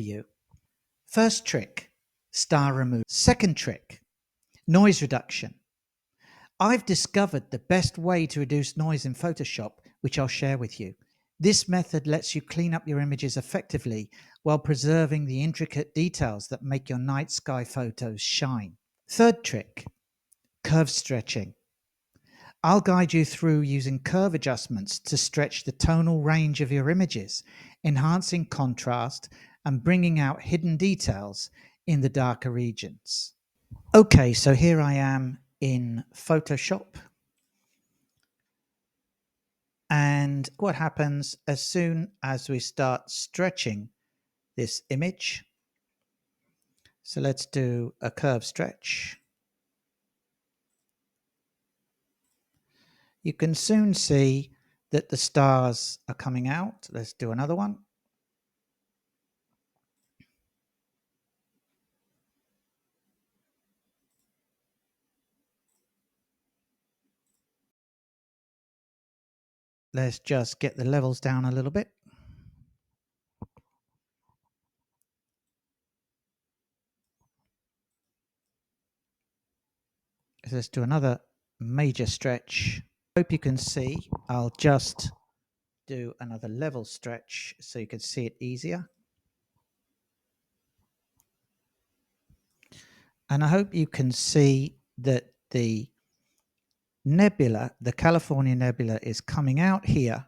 you. First trick, star removal. Second trick, noise reduction. I've discovered the best way to reduce noise in Photoshop, which I'll share with you. This method lets you clean up your images effectively while preserving the intricate details that make your night sky photos shine. Third trick, curve stretching. I'll guide you through using curve adjustments to stretch the tonal range of your images, enhancing contrast and bringing out hidden details in the darker regions. Okay, so here I am in Photoshop. And what happens as soon as we start stretching this image? So let's do a curve stretch. You can soon see that the stars are coming out. Let's do another one. Let's just get the levels down a little bit. Let's do another major stretch. Hope you can see. I'll just do another level stretch so you can see it easier. And I hope you can see that the nebula, the California nebula, is coming out here.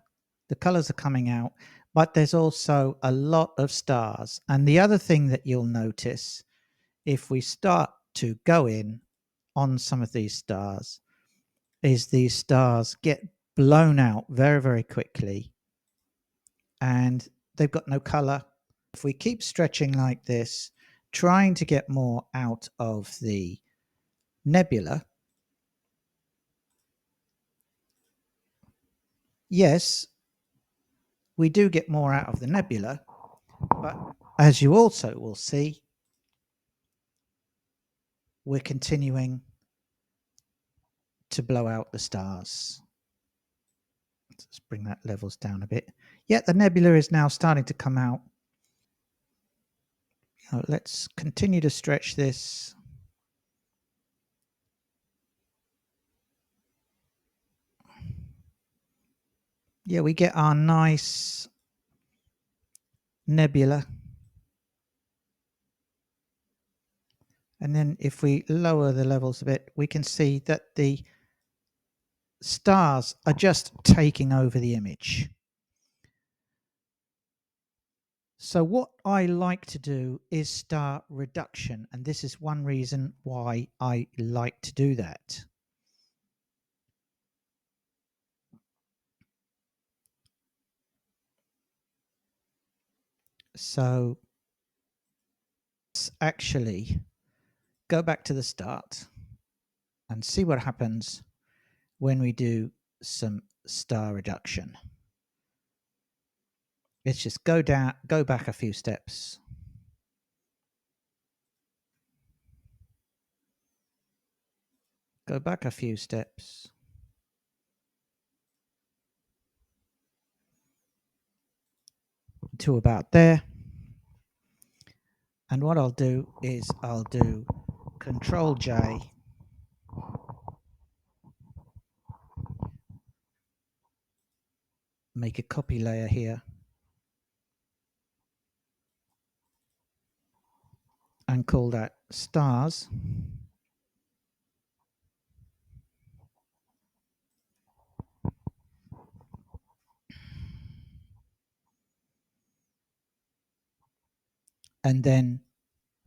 The colors are coming out, but there's also a lot of stars. And the other thing that you'll notice, if we start to go in on some of these stars, is these stars get blown out very, very quickly and they've got no color. If we keep stretching like this, trying to get more out of the nebula, yes, we do get more out of the nebula, but as you also will see, we're continuing to blow out the stars. Let's bring that levels down a bit. Yeah, the nebula is now starting to come out. Now let's continue to stretch this. Yeah, we get our nice nebula. And then if we lower the levels a bit, we can see that the stars are just taking over the image. So what I like to do is star reduction, and this is one reason why I like to do that. So let's actually go back to the start and see what happens when we do some star reduction. Let's just go back a few steps. Go back a few steps. To about there. And what I'll do is I'll do Control J, make a copy layer here, and call that stars. And then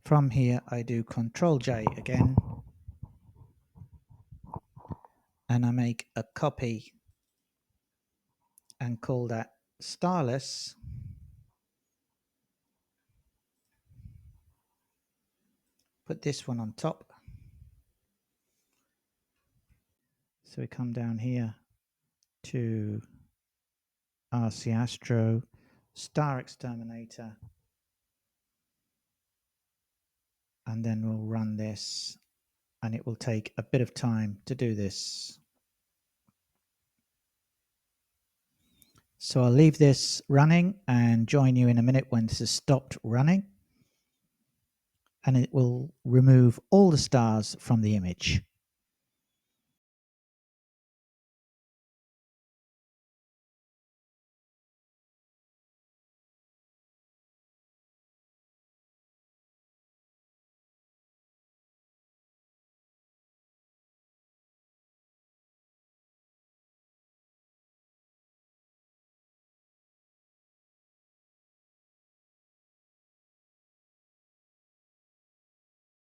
from here I do Control J again, and I make a copy and call that starless. Put this one on top. So we come down here to RC Astro, Star Xterminator, and then we'll run this, and it will take a bit of time to do this. So I'll leave this running and join you in a minute when this has stopped running. and it will remove all the stars from the image.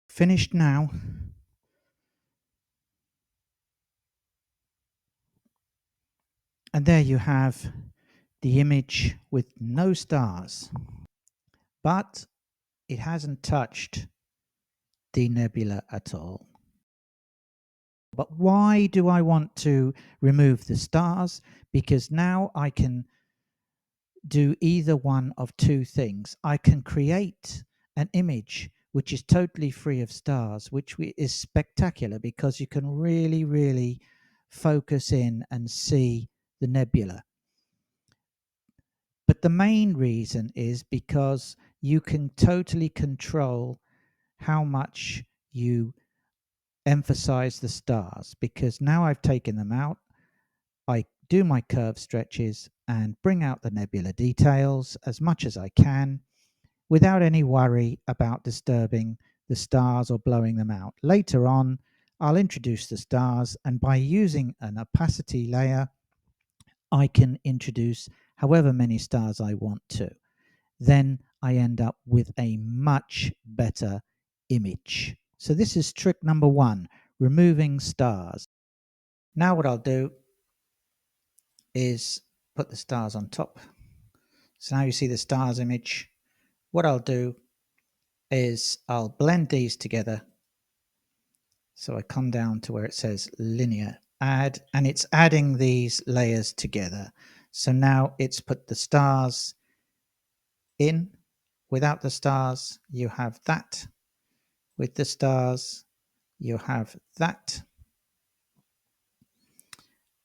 Finished now. And there you have the image with no stars. But it hasn't touched the nebula at all. But why do I want to remove the stars? Because now I can do either one of two things. I can create an image which is totally free of stars, which is spectacular because you can really focus in and see the nebula. But the main reason is because you can totally control how much you emphasize the stars, because now I've taken them out, I do my curve stretches and bring out the nebula details as much as I can without any worry about disturbing the stars or blowing them out. Later on, I'll introduce the stars, and by using an opacity layer, I can introduce however many stars I want to. Then I end up with a much better image. So this is trick number 1, removing stars. Now what I'll do is put the stars on top. So now you see the stars image. What I'll do is I'll blend these together. So I come down to where it says linear add, and it's adding these layers together. So now it's put the stars in. Without the stars, you have that. With the stars, you have that.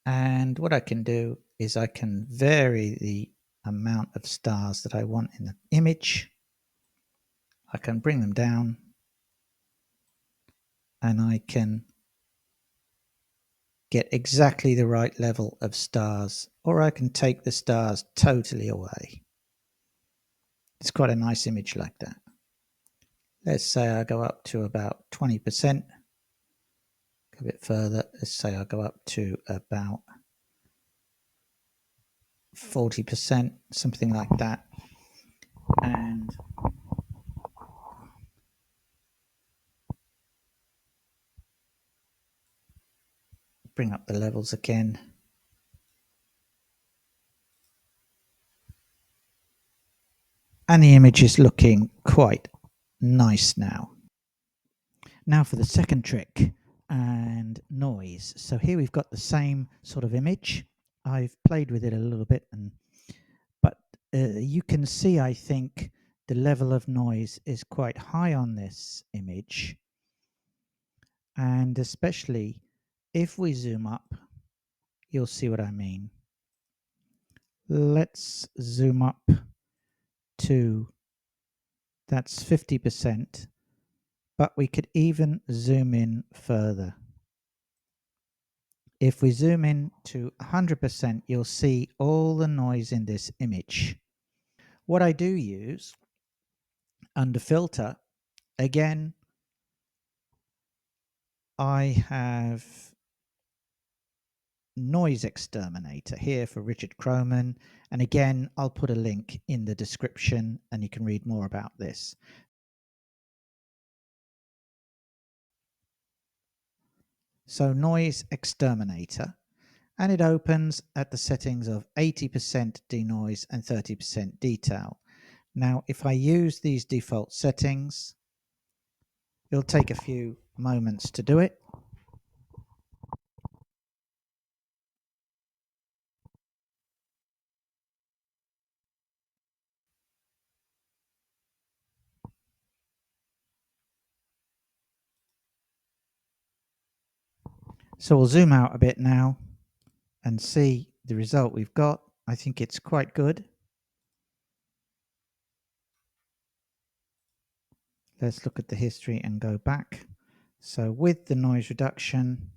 And what I can do is I can vary the amount of stars that I want in the image. I can bring them down, and I can get exactly the right level of stars, or I can take the stars totally away. It's quite a nice image like that. Let's say I go up to about 20%. Go a bit further. Let's say I go up to about 40%, something like that. And bring up the levels again. And the image is looking quite nice now. Now for the second trick, and noise. So here we've got the same sort of image. I've played with it a little bit, but you can see, I think, the level of noise is quite high on this image. And especially if we zoom up, you'll see what I mean. Let's zoom up to, that's 50%, but we could even zoom in further. If we zoom in to 100%, you'll see all the noise in this image. What I do use under filter, again, I have Noise Xterminator here for Richard Croman, and again I'll put a link in the description and you can read more about this. So Noise Xterminator, and it opens at the settings of 80% denoise and 30% detail. Now if I use these default settings, it'll take a few moments to do it. So we'll zoom out a bit now and see the result we've got. I think it's quite good. let's look at the history and go back. So with the noise reduction,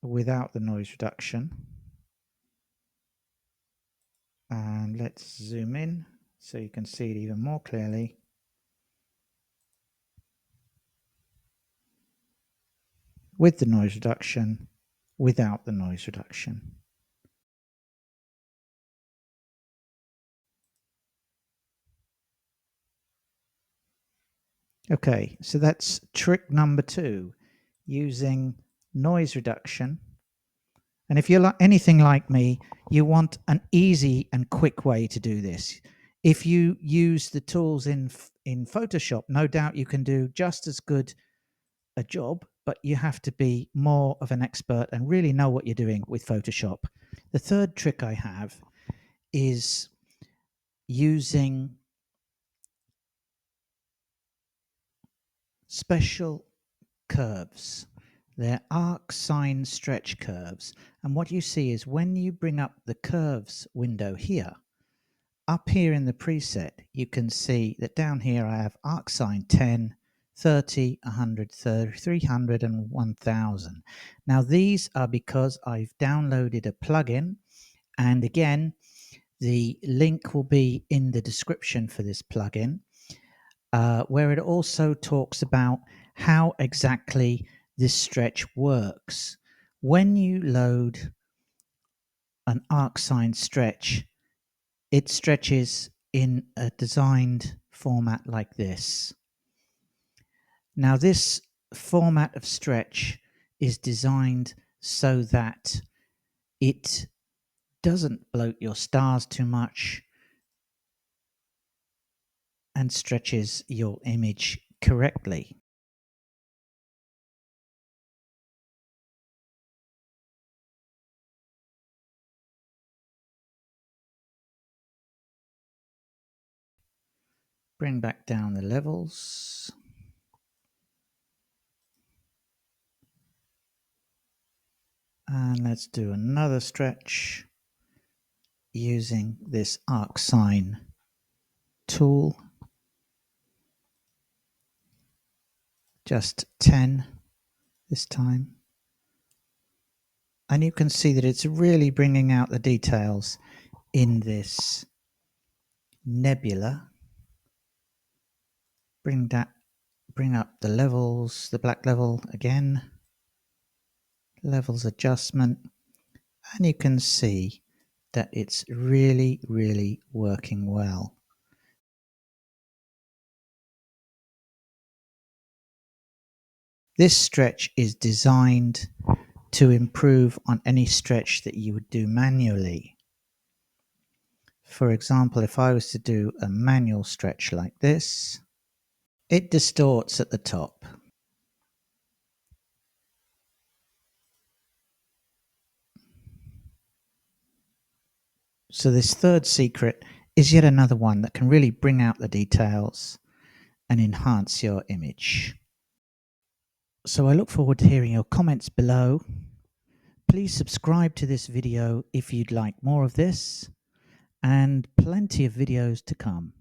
without the noise reduction, and let's zoom in so you can see it even more clearly. With the noise reduction, without the noise reduction. Okay, so that's trick number 2, using noise reduction. And if you're like anything like me, you want an easy and quick way to do this. If you use the tools in Photoshop, no doubt you can do just as good a job, but you have to be more of an expert and really know what you're doing with Photoshop. The third trick I have is using special curves. They're Arcsin stretch curves. And what you see is when you bring up the curves window here, up here in the preset, you can see that down here I have Arcsin 10, 30, 100, 300 and 1000. Now these are because I've downloaded a plugin, and again the link will be in the description for this plugin, where it also talks about how exactly this stretch works. When you load an Arcsin stretch, it stretches in a designed format like this. Now this format of stretch is designed so that it doesn't bloat your stars too much and stretches your image correctly. Bring back down the levels. And let's do another stretch using this Arcsin tool. Just 10 this time. And you can see that it's really bringing out the details in this nebula. Bring up the levels, the black level again, levels adjustment, and you can see that it's really, really working well. This stretch is designed to improve on any stretch that you would do manually. For example, if I was to do a manual stretch like this, it distorts at the top. So this third secret is yet another one that can really bring out the details and enhance your image. So I look forward to hearing your comments below. Please subscribe to this video if you'd like more of this, and plenty of videos to come.